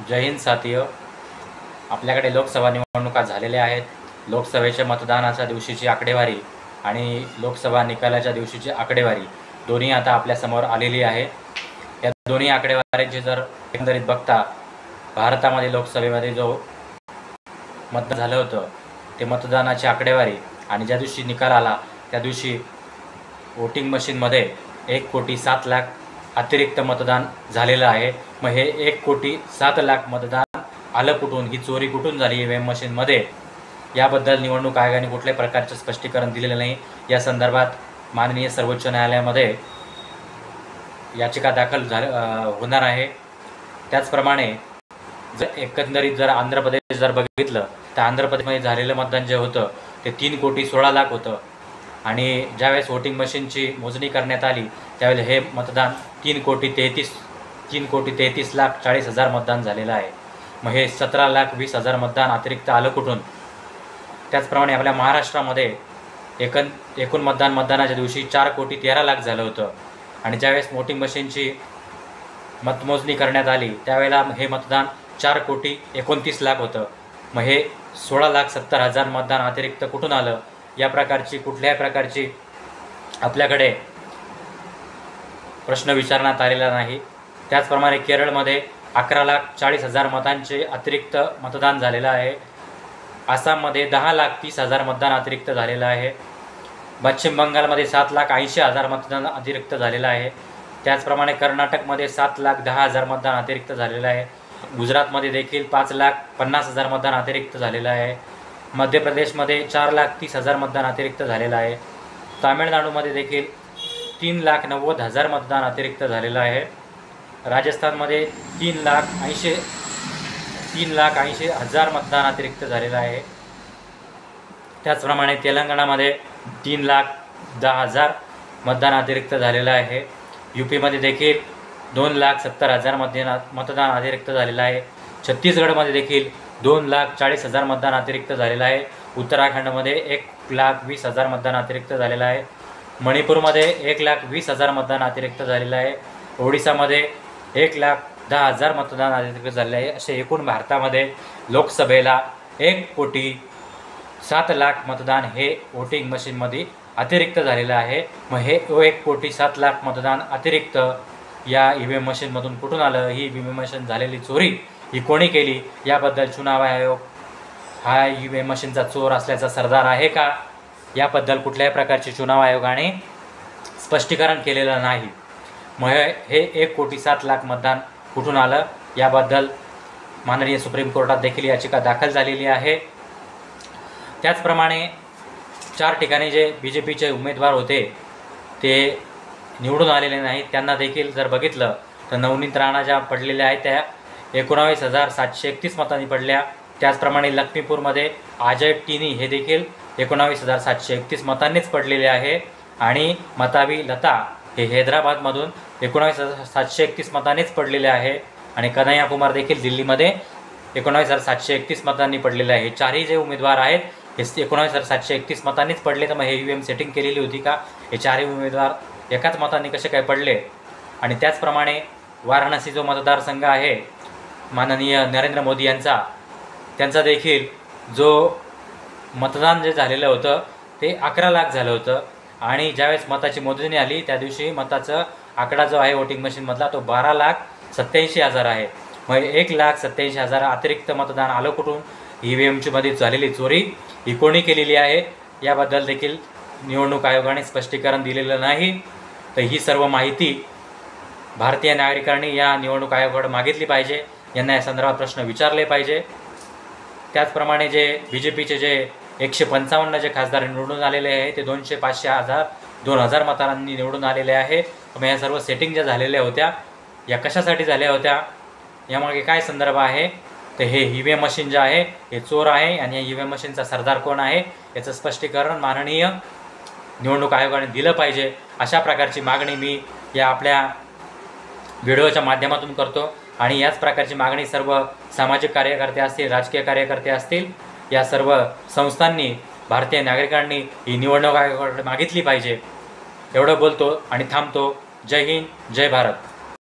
जय हिंद साथियो. आपल्याकडे लोकसभा निवडणुका झालेल्या आहेत. लोकसभेच्या मतदानाच्या दिवशीची आकडेवारी आणि लोकसभा निकालाच्या दिवशीची आकडेवारी दोन्ही आता आपल्यासमोर आलेली आहे. या दोन्ही आकडेवारीचे जर एकंदरीत बघता भारतामध्ये लोकसभेमध्ये जो मतदान झालं होतं ते मतदानाची आकडेवारी आणि ज्या दिवशी निकाल आला त्या दिवशी वोटिंग मशीनमध्ये 1,07,00,000 अतिरिक्त मतदान झालेलं आहे. मग हे 1,07,00,000 मतदान आलं कुठून, ही चोरी कुठून झाली ईव्हीएम मशीनमध्ये, याबद्दल निवडणूक आयोगाने कुठल्याही प्रकारचे स्पष्टीकरण दिलेलं नाही. या संदर्भात माननीय सर्वोच्च न्यायालयामध्ये याचिका दाखल होणार आहे. त्याचप्रमाणे एकंदरीत जर आंध्र प्रदेश जर बघितलं तर आंध्र प्रदेशमध्ये झालेलं मतदान जे होतं ते 3,16,00,000 होतं आणि ज्यावेळेस वोटिंग मशीनची मोजणी करण्यात आली त्यावेळेस हे मतदान 3,33,40,000 मतदान झालेलं आहे. मग हे 17,20,000 मतदान अतिरिक्त आलं कुठून. त्याचप्रमाणे आपल्या महाराष्ट्रामध्ये एकूण मतदानाच्या दिवशी 4,13,00,000 झालं होतं आणि ज्यावेळेस वोटिंग मशीनची मतमोजणी करण्यात आली त्यावेळेला हे मतदान 4,29,00,000 होतं. मग हे 16,70,000 मतदान अतिरिक्त कुठून आलं, या प्रकारची कुठल्याही प्रकारची आपल्याकडे प्रश्न विचारण्यात आलेला नाही. त्याचप्रमाणे केरळमध्ये 11,40,000 मतांचे अतिरिक्त मतदान झालेलं आहे. आसाममध्ये 10,30,000 मतदान अतिरिक्त झालेलं आहे. पश्चिम बंगालमध्ये 7,80,000 मतदान अतिरिक्त झालेलं आहे. त्याचप्रमाणे कर्नाटकमध्ये 7,10,000 मतदान अतिरिक्त झालेलं आहे. गुजरातमध्ये देखील 5,50,000 मतदान अतिरिक्त झालेलं आहे. मध्य प्रदेशमध्ये 4,30,000 मतदान अतिरिक्त झालेलं आहे. तामिळनाडूमध्ये देखील 3,90,000 मतदान अतिरिक्त झालेलं आहे. राजस्थानमध्ये 3,80,000 मतदान अतिरिक्त झालेलं आहे. त्याचप्रमाणे तेलंगणामध्ये 3,10,000 मतदान अतिरिक्त झालेलं आहे. यूपीमध्ये देखील 2,70,000 मतदान अतिरिक्त झालेलं आहे. छत्तीसगडमध्ये देखील 2,40,000 मतदान अतिरिक्त झालेलं आहे. उत्तराखंडमध्ये 1,20,000 मतदान अतिरिक्त झालेलं आहे. मणिपूरमध्ये 1,20,000 मतदान अतिरिक्त झालेलं आहे. ओडिसामध्ये 1,10,000 मतदान अतिरिक्त झालेलं आहे. असे एकूण भारतामध्ये लोकसभेला 1,07,00,000 मतदान हे वोटिंग मशीनमध्ये अतिरिक्त झालेलं आहे. मग हे 1,07,00,000 मतदान अतिरिक्त या ईव्हीएम मशीनमधून कुठून आलं, ही ईव्हीएम मशीन झालेली चोरी ही कोणी केली, याबद्दल चुनाव आयोग हा ईव्हीएम मशीनचा चोर असल्याचा सरदार आहे का, याबद्दल कुठल्याही प्रकारचे चुनाव आयोगाने स्पष्टीकरण केलेलं नाही. मग हे 1,07,00,000 मतदान कुठून आलं याबद्दल माननीय सुप्रीम कोर्टात देखील याचिका दाखल झालेली आहे. त्याचप्रमाणे 4 ठिकाणी जे BJPचे उमेदवार होते ते निवडून आलेले नाहीत. त्यांना देखील जर बघितलं तर नवनीत राणा ज्या पडलेल्या आहेत त्या 19,731 मतांनी पडल्या. त्याचप्रमाणे लक्ष्मीपूरमध्ये अजय टिनी हे देखील 19,731 मतांनीच पडलेले आहे आणि मतावी लता हे हैदराबादमधून 19,731 मतांनीच पडलेले आहे आणि कन्हैया कुमार देखील दिल्लीमध्ये 19,731 मतांनी पडलेले आहे. 4ही जे उमेदवार आहेत हे 19,731 मतांनीच पडले. तर मग हे ईव्हीएम सेटिंग केलेली होती का, हे 4ही उमेदवार एकाच मतांनी कसे काय पडले. आणि त्याचप्रमाणे वाराणसी जो मतदारसंघ आहे माननीय नरेंद्र मोदी त्यांचा देखील जो मतदान जे झालेलं होतं ते 11 लाख झालं होतं आणि ज्यावेळेस मताची मोजणी आली त्या दिवशी मताचा आकडा जो आहे वोटिंग मशीनमधला तो 12,87,000 आहे. मग 1,87,000 अतिरिक्त मतदान आलं कुठून, ईव्हीएमची मध्ये झालेली चोरी ही कोणी केलेली आहे याबद्दल देखील निवडणूक आयोगाने स्पष्टीकरण दिलेलं नाही. तर ही सर्व माहिती भारतीय नागरिकांनी या निवडणूक आयोगाकडे मागितली पाहिजे, यांना या संदर्भात प्रश्न विचारले पाहिजे. त्याचप्रमाणे जे BJPचे जे 155 जे खासदार निवडून आलेले आहे ते 200, 500, 2,000 मतांनी निवडून आलेले आहे. मग या सर्व सेटिंग ज्या झालेल्या होत्या या कशासाठी झाल्या होत्या, यामागे काय संदर्भ आहे, तर हे ईव्हीएम मशीन जे आहे हे चोर आहे आणि या ईव्हीएम मशीनचा सरदार कोण आहे याचं स्पष्टीकरण माननीय निवडणूक आयोगाने दिलं पाहिजे. अशा प्रकारची मागणी मी या आपल्या व्हिडिओच्या माध्यमातून करतो आणि याच प्रकारची मागणी सर्व सामाजिक कार्यकर्ते असतील, राजकीय कार्यकर्ते असतील, या सर्व संस्थांनी भारतीय नागरिकांनी ही निवडणूक आयोगाकडे मागितली पाहिजे. एवढं बोलतो आणि थांबतो. जय हिंद, जय भारत.